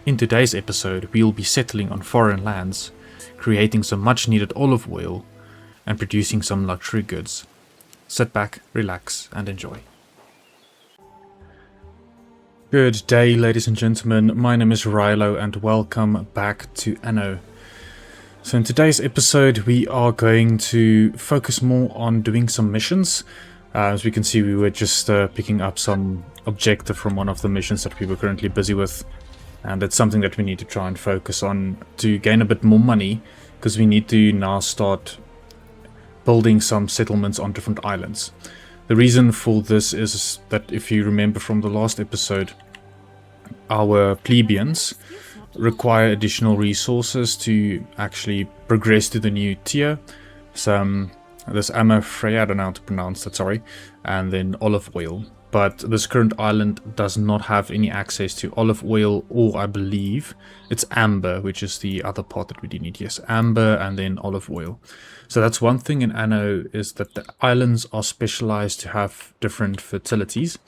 In today's episode, we'll be settling on foreign lands, creating some much needed olive oil, and producing some luxury goods. Sit back, relax, and enjoy. Good day, ladies and gentlemen. My name is Rilo, and welcome back to Anno. So in today's episode, we are going to focus more on doing some missions. As we can see, we were just picking up some objective from one of the missions that we were currently busy with. And it's something that we need to try and focus on to gain a bit more money, because we need to now start building some settlements on different islands. The reason for this is that, if you remember from the last episode, our plebeians require additional resources to actually progress to the new tier. This Freya, I don't know how to pronounce that, sorry, and then olive oil. But this current island does not have any access to olive oil, or I believe it's amber, which is the other part that we do need. Yes, amber and then olive oil. So that's one thing in Anno, is that the islands are specialized to have different fertilities.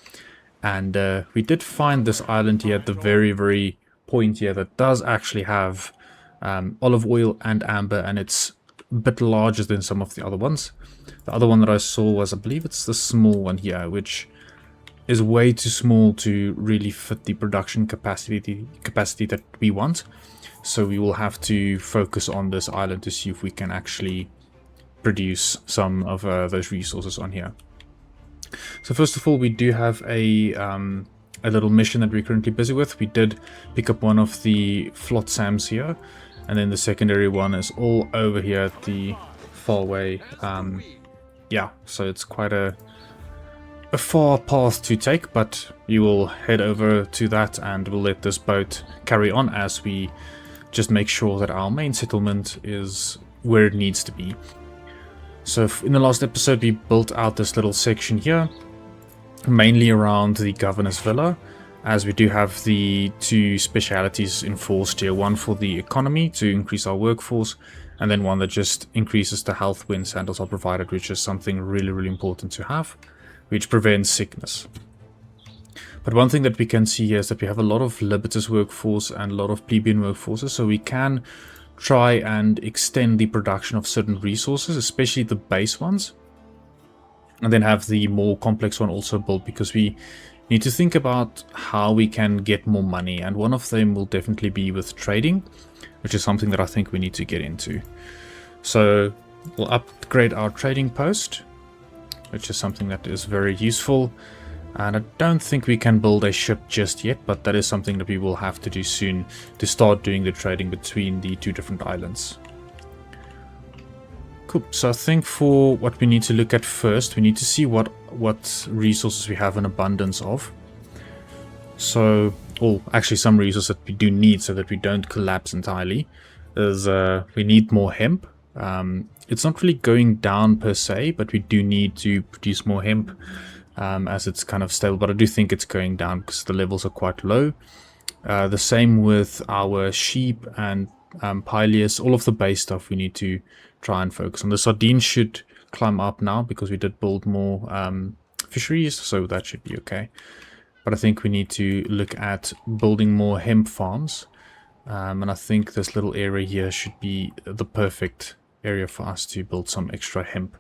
And we did find this island here at the very point here that does actually have olive oil and amber, and it's a bit larger than some of the other ones. The other one that I saw was, I believe it's the small one here, which is way too small to really fit the production capacity that we want. So we will have to focus on this island to see if we can actually produce some of those resources on here. So first of all, we do have a little mission that we're currently busy with. We did pick up one of the flotsams here, and then the secondary one is all over here at the far away. Yeah, so it's quite a far path to take, but you will head over to that, and we'll let this boat carry on as we just make sure that our main settlement is where it needs to be. So in the last episode, we built out this little section here, mainly around the governor's villa, as we do have the two specialities enforced here, one for the economy to increase our workforce, and then one that just increases the health when sandals are provided, which is something really important to have, which prevents sickness. But one thing that we can see here is that we have a lot of Libertas workforce and a lot of plebeian workforces, so we can try and extend the production of certain resources, especially the base ones, and then have the more complex one also built, because we need to think about how we can get more money, and one of them will definitely be with trading, which is something that I think we need to get into. So we'll upgrade our trading post, which is something that is very useful, and I don't think we can build a ship just yet, but that is something that we will have to do soon to start doing the trading between the two different islands. Cool. So I think for what we need to look at first, we need to see what resources we have an abundance of. So, actually some resources that we do need so that we don't collapse entirely is we need more hemp. It's not really going down per se, but we do need to produce more hemp as it's kind of stable. But I do think it's going down because the levels are quite low. The same with our sheep and pileus. All of the base stuff we need to try and focus on. The sardines should climb up now because we did build more fisheries, so that should be okay. But I think we need to look at building more hemp farms. And I think this little area here should be the perfect area for us to build some extra hemp.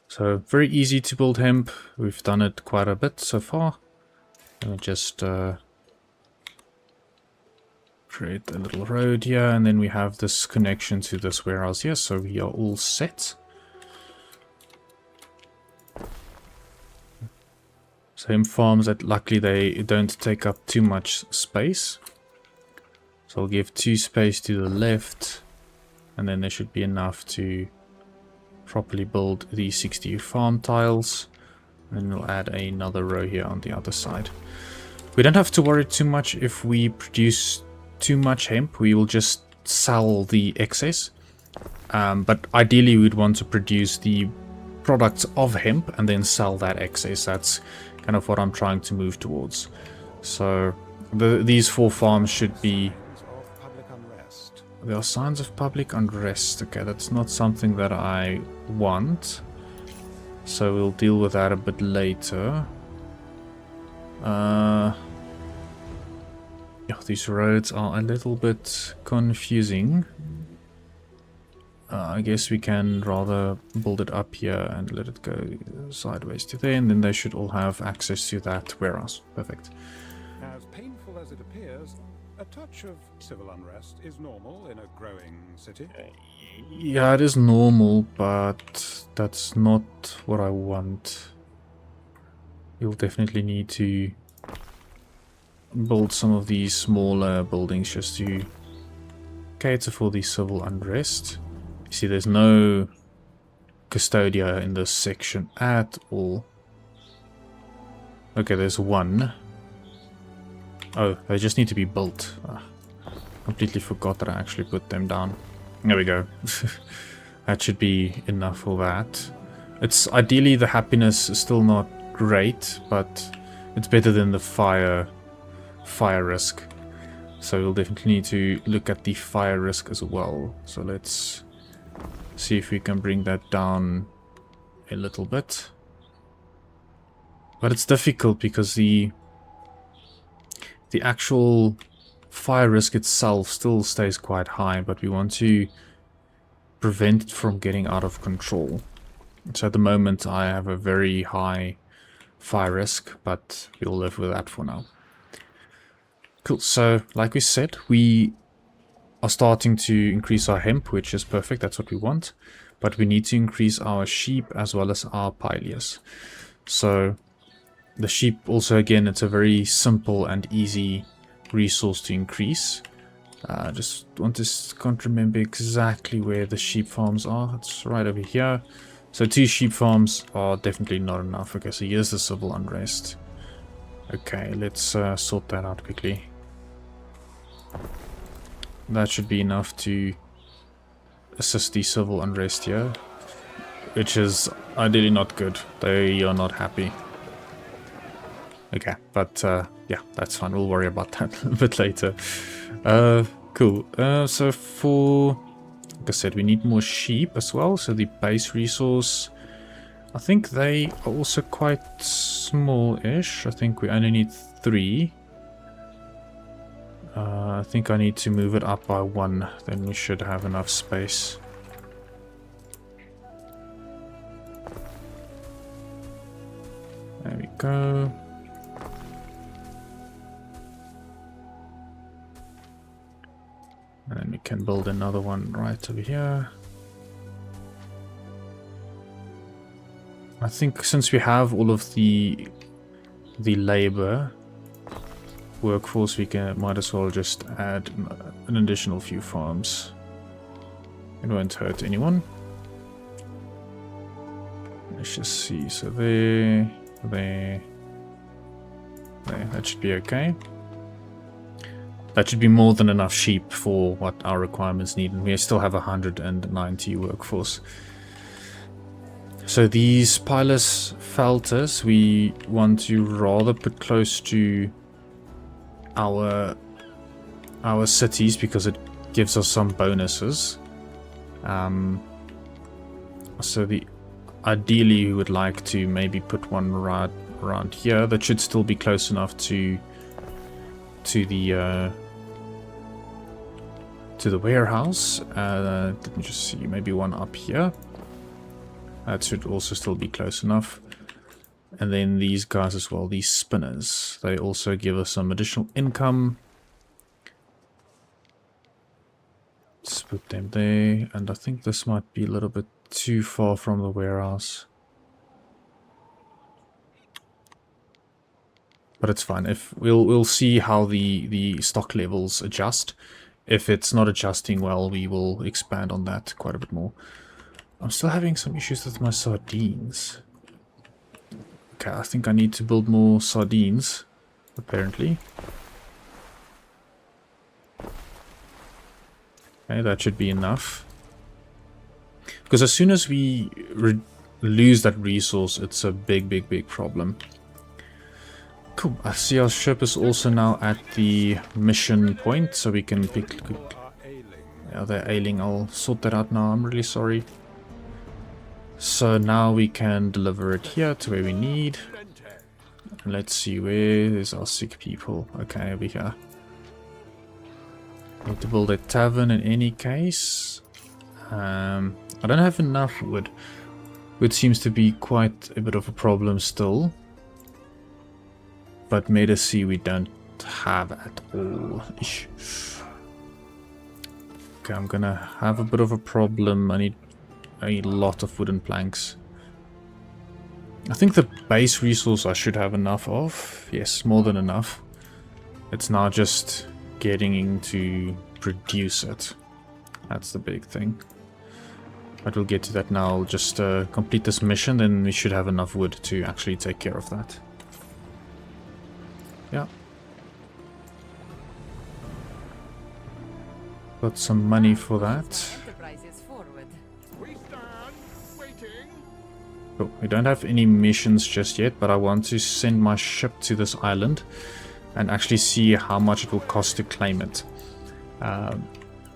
So very easy to build hemp. We've done it quite a bit so far. Let me just create a little road here, and then we have this connection to this warehouse here, so we are all set. So hemp farms, that luckily they don't take up too much space. So I'll give 2 space to the left, and then there should be enough to properly build the 60 farm tiles. And we'll add another row here on the other side. We don't have to worry too much if we produce too much hemp. We will just sell the excess. But ideally we'd want to produce the products of hemp and then sell that excess. That's kind of what I'm trying to move towards. So these 4 farms should be... There are signs of public unrest. Okay, that's not something that I want. So we'll deal with that a bit later. Yeah, these roads are a little bit confusing. I guess we can rather build it up here and let it go sideways to there, and then they should all have access to that warehouse. Perfect. As painful as it appears, a touch of civil unrest is normal in a growing city. Yeah, it is normal, but that's not what I want. You'll definitely need to build some of these smaller buildings just to cater for the civil unrest. You see, there's no custodia in this section at all. Okay, there's one. Oh, they just need to be built. Completely forgot that I actually put them down. There we go. That should be enough for that. It's ideally the happiness is still not great, but it's better than the fire risk. So we'll definitely need to look at the fire risk as well. So let's see if we can bring that down a little bit. But it's difficult because the actual fire risk itself still stays quite high, but we want to prevent it from getting out of control. So at the moment I have a very high fire risk, but we'll live with that for now. Cool, so like we said, we are starting to increase our hemp, which is perfect, that's what we want. But we need to increase our sheep as well as our pileus. So the sheep also, again, it's a very simple and easy resource to increase. Just can't remember exactly where the sheep farms are. It's right over here. So 2 sheep farms are definitely not enough. Okay, so here's the civil unrest. Okay, let's sort that out quickly. That should be enough to assist the civil unrest here, which is ideally not good. They are not happy. Okay, but yeah, that's fine. We'll worry about that a bit later. Cool. So for, like I said, we need more sheep as well. So the base resource, I think they are also quite small-ish. I think we only need 3. I think I need to move it up by 1, then we should have enough space. There we go. And then we can build another one right over here. I think since we have all of the labor workforce, we might as well just add an additional few farms. It won't hurt anyone. Let's just see. So there, that should be okay. That should be more than enough sheep for what our requirements need, and we still have 190 workforce. So these pilus felters we want to rather put close to our cities because it gives us some bonuses. So ideally we would like to maybe put one right around here. That should still be close enough to the warehouse. Let me just see, maybe one up here. That should also still be close enough. And then these guys as well, these spinners, they also give us some additional income. Let's put them there, and I think this might be a little bit too far from the warehouse. But it's fine. If we'll see how the stock levels adjust. If it's not adjusting well, we will expand on that quite a bit more. I'm still having some issues with my sardines. Okay, I think I need to build more sardines, apparently. Okay, that should be enough. Because as soon as we lose that resource, it's a big problem. Cool. I see our ship is also now at the mission point, so we can pick... Yeah, they're ailing. I'll sort that out now. I'm really sorry. So now we can deliver it here to where we need. And let's see, where is our sick people? Okay, over here. Need to build a tavern in any case. I don't have enough wood. Wood seems to be quite a bit of a problem still. But medicine we don't have at all. Ish. Okay, I'm gonna have a bit of a problem. I need a lot of wooden planks. I think the base resource I should have enough of. Yes, more than enough. It's now just getting to produce it. That's the big thing. But we'll get to that now. I'll just complete this mission, then we should have enough wood to actually take care of that. Yeah. Got some money for that. Cool. We don't have any missions just yet, but I want to send my ship to this island and actually see how much it will cost to claim it.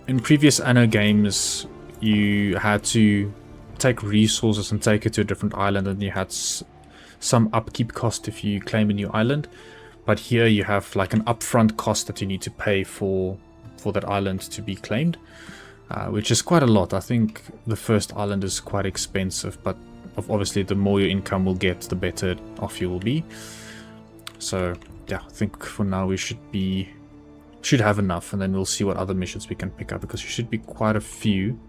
In previous Anno games, you had to take resources and take it to a different island, and you had some upkeep cost if you claim a new island. But here you have like an upfront cost that you need to pay for that island to be claimed, which is quite a lot. I think the first island is quite expensive, but obviously the more your income will get, the better off you will be. So yeah, I think for now we should have enough, and then we'll see what other missions we can pick up, because there should be quite a few.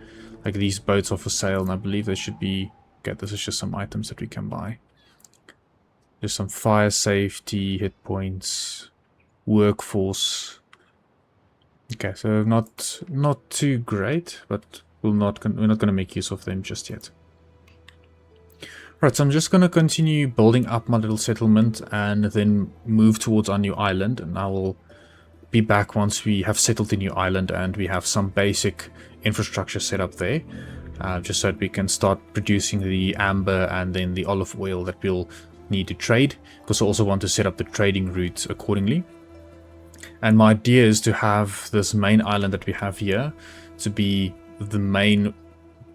Like these boats are for sale, and I believe they should be... Okay, this is just some items that we can buy. There's some fire safety, hit points, workforce. Okay, so not too great, but we're not going to make use of them just yet. Right, so I'm just going to continue building up my little settlement and then move towards our new island, and I will be back once we have settled the new island and we have some basic infrastructure set up there, just so that we can start producing the amber and then the olive oil that we'll need to trade, because I also want to set up the trading routes accordingly. And my idea is to have this main island that we have here to be the main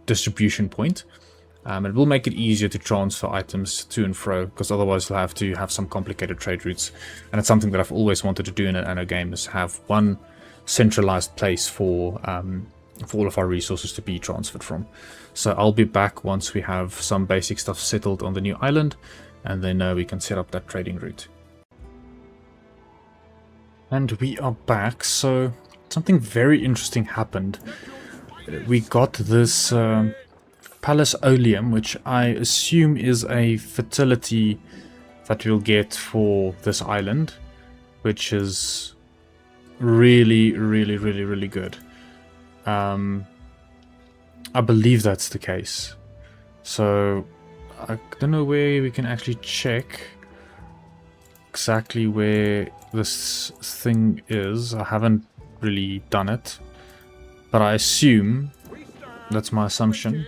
distribution point. It will make it easier to transfer items to and fro, because otherwise you'll have to have some complicated trade routes. And it's something that I've always wanted to do in an Anno game, is have one centralized place for all of our resources to be transferred from. So I'll be back once we have some basic stuff settled on the new island, and then we can set up that trading route. And we are back. So something very interesting happened. We got this Palace Oleum, which I assume is a fertility that we'll get for this island, which is really good. I believe that's the case. So I don't know where we can actually check exactly where this thing is. I haven't really done it, but I assume, that's my assumption,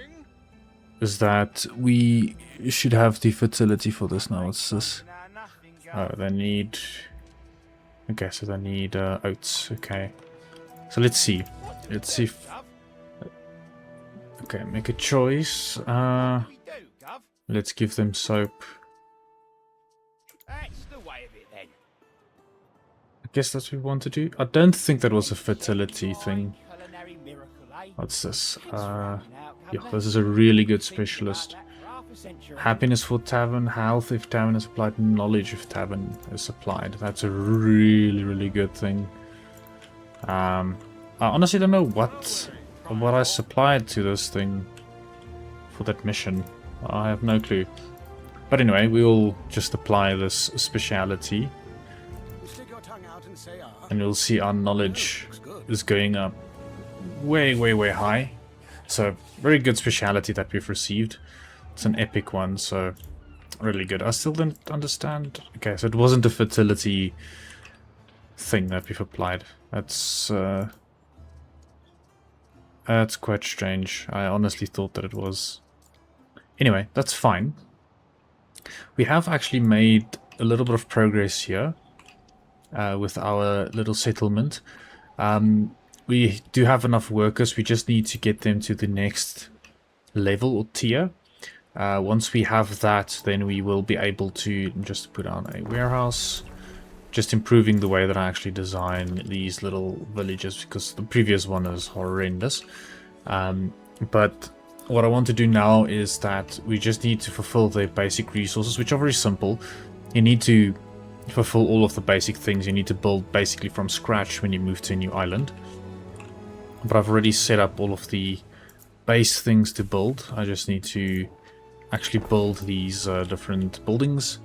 is that we should have the fertility for this now. What's this? Oh, they need... Okay, so they need oats. Okay. So let's see. Let's see if... Okay, make a choice. Let's give them soap. I guess that's what we want to do. I don't think that was a fertility thing. What's this? Yeah, this is a really good specialist. Happiness for tavern, health if tavern is applied, knowledge if tavern is applied. That's a really good thing. I honestly don't know what I supplied to this thing for that mission. I have no clue. But anyway, we will just apply this speciality, and you'll see our knowledge is going up way high. So very good speciality that we've received. It's an epic one, so really good. I still don't understand. Okay, so it wasn't a fertility thing that we've applied. That's quite strange. I honestly thought that it was. Anyway, that's fine. We have actually made a little bit of progress here with our little settlement. We do have enough workers. We just need to get them to the next level or tier. Once we have that, then we will be able to just put on a warehouse. just improving the way that I actually design these little villages, because the previous one is horrendous. But what I want to do now is that we just need to fulfill the basic resources, which are very simple. You need to fulfill all of the basic things. You need to build basically from scratch when you move to a new island. But I've already set up all of the base things to build. I just need to actually build these different buildings.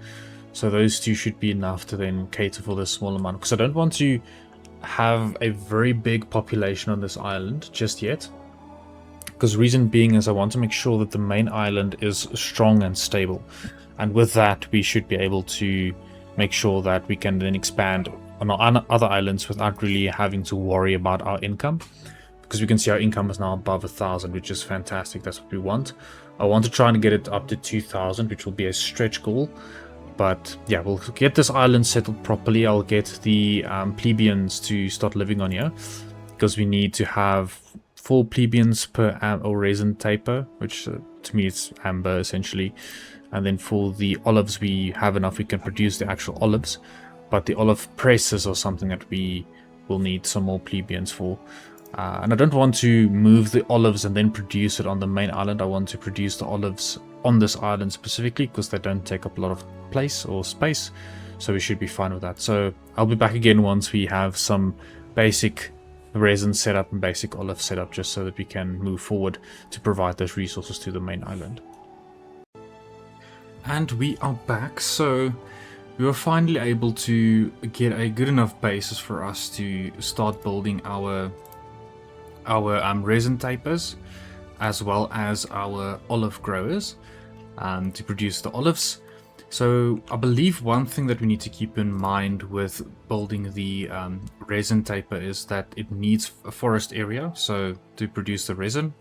So those two should be enough to then cater for this small amount. Because I don't want to have a very big population on this island just yet. Because reason being is I want to make sure that the main island is strong and stable. And with that, we should be able to make sure that we can then expand on our other islands without really having to worry about our income. Because we can see our income is now above 1,000, which is fantastic. That's what we want. I want to try and get it up to 2,000, which will be a stretch goal. But yeah, we'll get this island settled properly. I'll get the plebeians to start living on here, because we need to have 4 plebeians per or resin taper, which to me it's amber essentially. And then for the olives, we have enough. We can produce the actual olives, but the olive presses or something that we will need some more plebeians for. And I don't want to move the olives and then produce it on the main island. I want to produce the olives on this island specifically, because they don't take up a lot of place or space. So we should be fine with that. So I'll be back again once we have some basic resin setup and basic olive setup, just so that we can move forward to provide those resources to the main island. And we are back. So we were finally able to get a good enough basis for us to start building our resin tapers, as well as our olive growers, to produce the olives. So I believe one thing that we need to keep in mind with building the resin taper is that it needs a forest area so to produce the resin.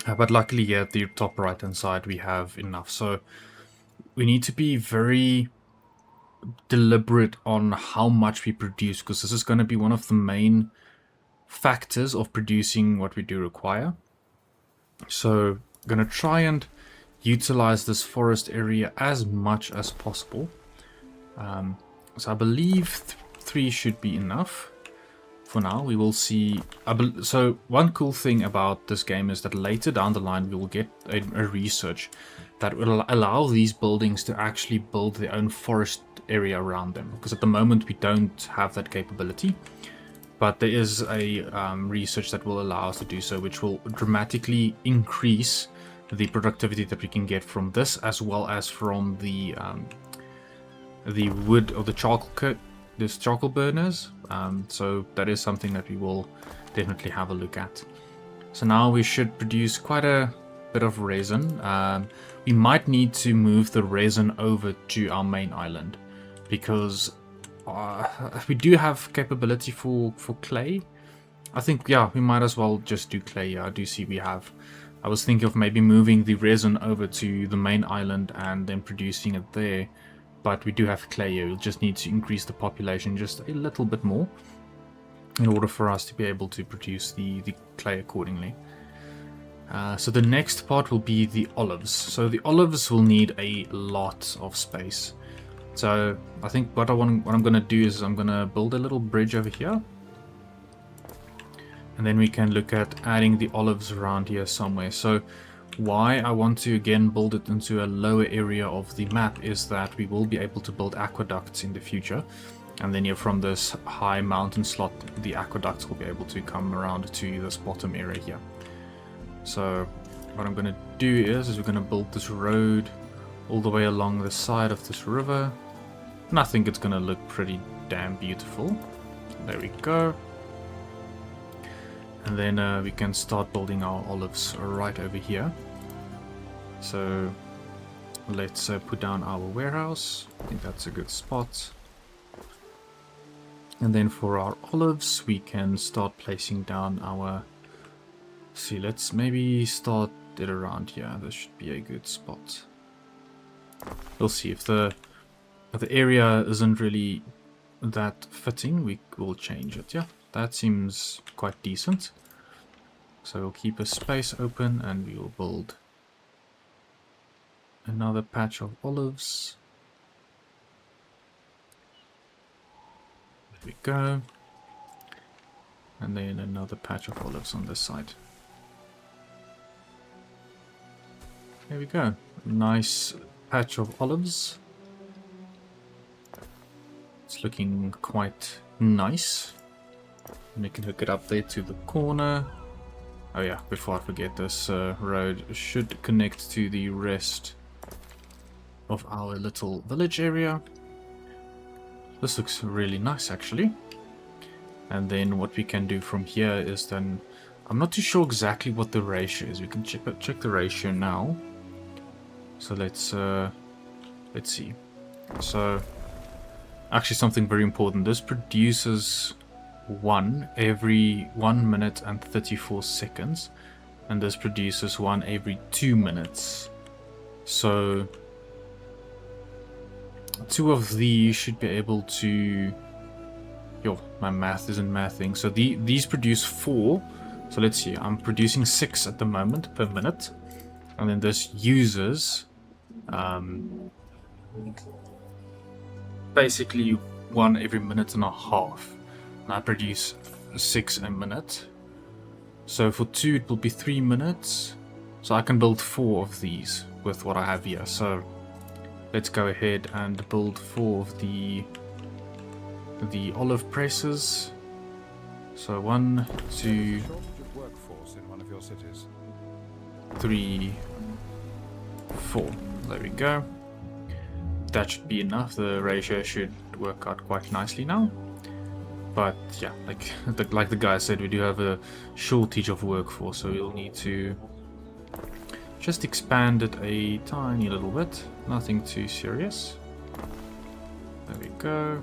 But luckily here at the top right hand side we have enough. So we need to be very deliberate on how much we produce, because this is going to be one of the main factors of producing what we do require. So I'm going to try and utilize this forest area as much as possible. So I believe 3 should be enough for now. We will see. So one cool thing about this game is that later down the line we will get a research that will allow these buildings to actually build their own forest area around them, because at the moment we don't have that capability. But there is a research that will allow us to do so, which will dramatically increase the productivity that we can get from this, as well as from the wood or the charcoal burners. So that is something that we will definitely have a look at. So now we should produce quite a bit of resin. We might need to move the resin over to our main island, because we do have capability for clay. I think, yeah, we might as well just do clay. Yeah, I do see we have. I was thinking of maybe moving the resin over to the main island and then producing it there. But we do have clay here. We'll just need to increase the population just a little bit more in order for us to be able to produce the clay accordingly. So the next part will be the olives. So the olives will need a lot of space. So I think what I'm going to do is I'm going to build a little bridge over here. And then we can look at adding the olives around here somewhere. So why I want to again build it into a lower area of the map is that we will be able to build aqueducts in the future. And then here from this high mountain slot, the aqueducts will be able to come around to this bottom area here. So what I'm going to do is we're going to build this road all the way along the side of this river. And I think it's going to look pretty damn beautiful. There we go. And then we can start building our olives right over here. So let's put down our warehouse. I think that's a good spot. And then for our olives, we can start placing down our... See, let's maybe start it around here. This should be a good spot. We'll see if the area isn't really that fitting, we will change it. Yeah, that seems quite decent. So we'll keep a space open and we will build another patch of olives. There we go. And then another patch of olives on this side. There we go. Nice patch of olives. It's looking quite nice. And we can hook it up there to the corner. Oh yeah, before I forget, this road should connect to the rest of our little village area. This looks really nice actually. And then what we can do from here is then, I'm not too sure exactly what the ratio is. We can check the ratio now. So let's see. So actually something very important. This produces 1 every 1 minute and 34 seconds. And this produces 1 every 2 minutes. So 2 of these should be able to... Yo, my math isn't mathing. So these produce 4. So let's see. I'm producing 6 at the moment per minute. And then this uses... basically 1 every minute and a half. And I produce 6 a minute. So for 2 it will be 3 minutes. So I can build 4 of these with what I have here. So let's go ahead and build 4 of the olive presses. So 1, 2, 3, 4. There we go. That should be enough. The ratio should work out quite nicely now. But yeah, like the guy said, we do have a shortage of workforce, so we'll need to just expand it a tiny little bit. Nothing too serious. There we go.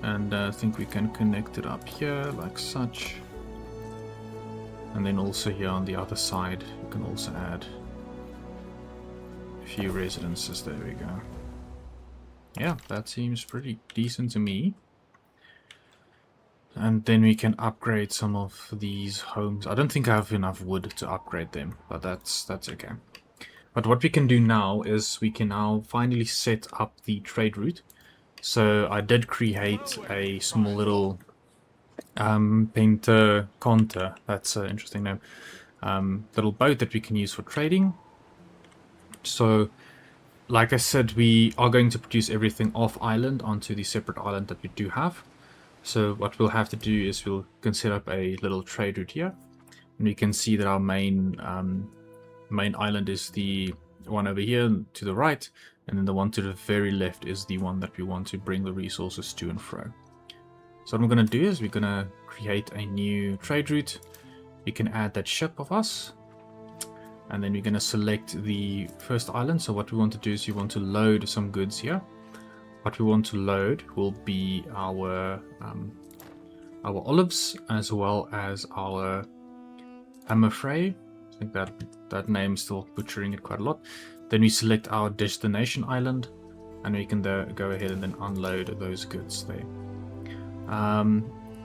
And I think we can connect it up here like such. And then also here on the other side, you can also add a few residences. There we go. Yeah, that seems pretty decent to me. And then we can upgrade some of these homes. I don't think I have enough wood to upgrade them, but that's okay. But what we can do now is we can now finally set up the trade route. So I did create a small little painter conter, that's an interesting name, little boat that we can use for trading. So like I said, we are going to produce everything off island onto the separate island that we do have. So what we'll have to do is we can set up a little trade route here, and we can see that our main island is the one over here to the right, and then the one to the very left is the one that we want to bring the resources to and fro. So what I'm going to do is we're going to create a new trade route. We can add that ship of us, and then we're going to select the first island. So what we want to do is we want to load some goods here. What we want to load will be our olives as well as our amafray. I think that name is still butchering it quite a lot. Then we select our destination island, and we can go ahead and then unload those goods there.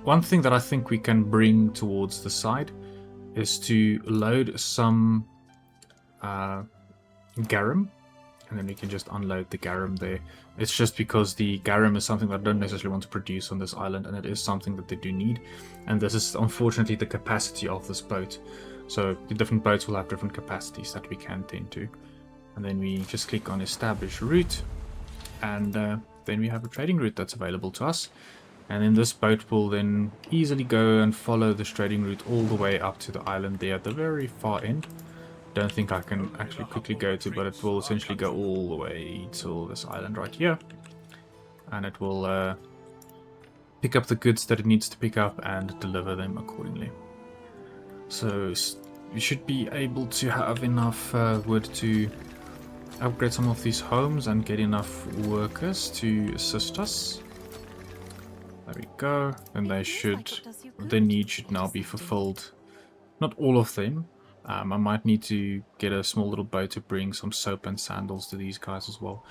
One thing that I think we can bring towards the side is to load some garum, and then we can just unload the garum there. It's just because the garum is something that I don't necessarily want to produce on this island, and it is something that they do need. And this is unfortunately the capacity of this boat. So the different boats will have different capacities that we can tend to. And then we just click on establish route, and then we have a trading route that's available to us. And then this boat will then easily go and follow this trading route all the way up to the island there at the very far end. Don't think I can actually quickly go to, but it will essentially go all the way to this island right here. And it will pick up the goods that it needs to pick up and deliver them accordingly. So we should be able to have enough wood to upgrade some of these homes and get enough workers to assist us. There we go. And their need should now be fulfilled. Not all of them. I might need to get a small little boat to bring some soap and sandals to these guys as well,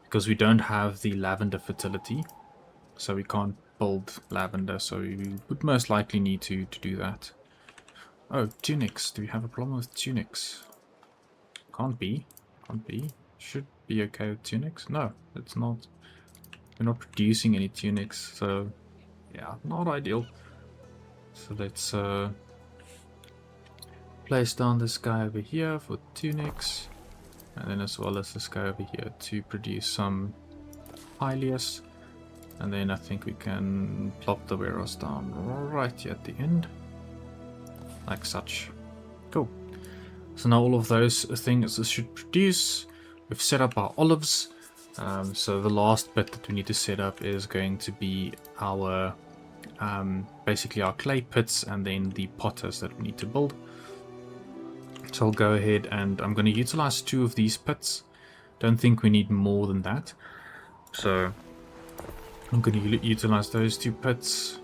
because we don't have the lavender fertility, so we can't build lavender, so we would most likely need to do that. Oh, tunics. Do we have a problem with tunics? Can't be. be okay with tunics? No, it's not. We're not producing any tunics, so yeah, not ideal. So let's place down this guy over here for tunics, and then as well as this guy over here to produce some Hylius. And then I think we can plop the warehouse down right here at the end, like such. Cool. So now all of those things should produce. We've set up our olives. So the last bit that we need to set up is going to be our basically our clay pits and then the potters that we need to build. So I'll go ahead and I'm going to utilize 2 of these pits. Don't think we need more than that. So I'm going to utilize those 2 pits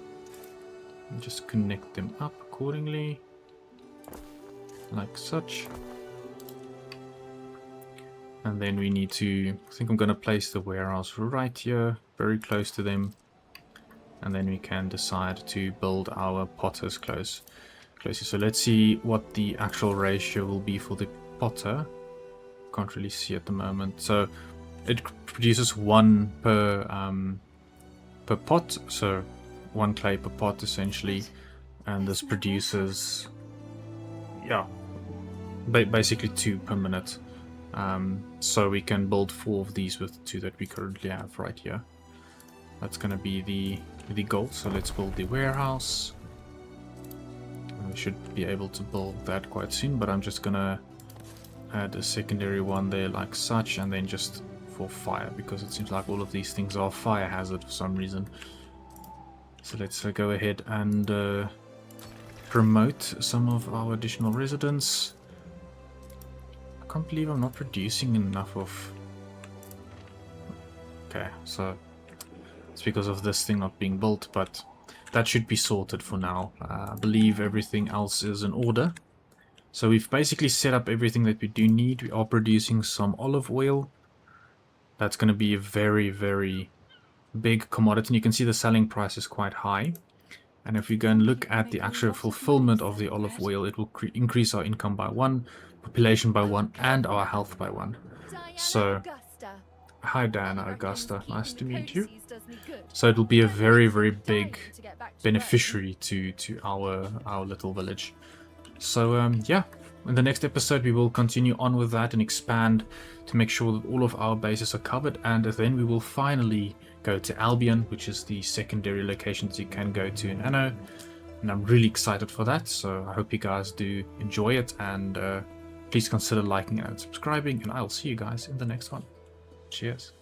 and just connect them up accordingly, like such. And then we need to, I think I'm going to place the warehouse right here, very close to them. And then we can decide to build our potters closer. So let's see what the actual ratio will be for the potter. Can't really see at the moment. So it produces 1 per pot, so 1 clay per pot essentially, and this produces, yeah, basically 2 per minute. So we can build 4 of these with 2 that we currently have right here. That's going to be the goal. So let's build the warehouse. We should be able to build that quite soon, but I'm just going to add a secondary one there like such, and then just for fire, because it seems like all of these things are fire hazard for some reason. So let's go ahead and promote some of our additional residents. I can't believe I'm not producing enough of... Okay, so it's because of this thing not being built, but that should be sorted for now. I believe everything else is in order. So we've basically set up everything that we do need. We are producing some olive oil. That's going to be a very, very big commodity. And you can see the selling price is quite high. And if we go and look at the actual fulfillment of the olive oil, it will increase our income by 1, population by 1, and our health by 1. So, hi Diana Augusta, nice to meet you. So it will be a very, very big beneficiary to our little village. So yeah, in the next episode we will continue on with that and expand to make sure that all of our bases are covered, and then we will finally go to Albion, which is the secondary location that you can go to in Anno, and I'm really excited for that. So I hope you guys do enjoy it, and please consider liking and subscribing, and I'll see you guys in the next one. Cheers.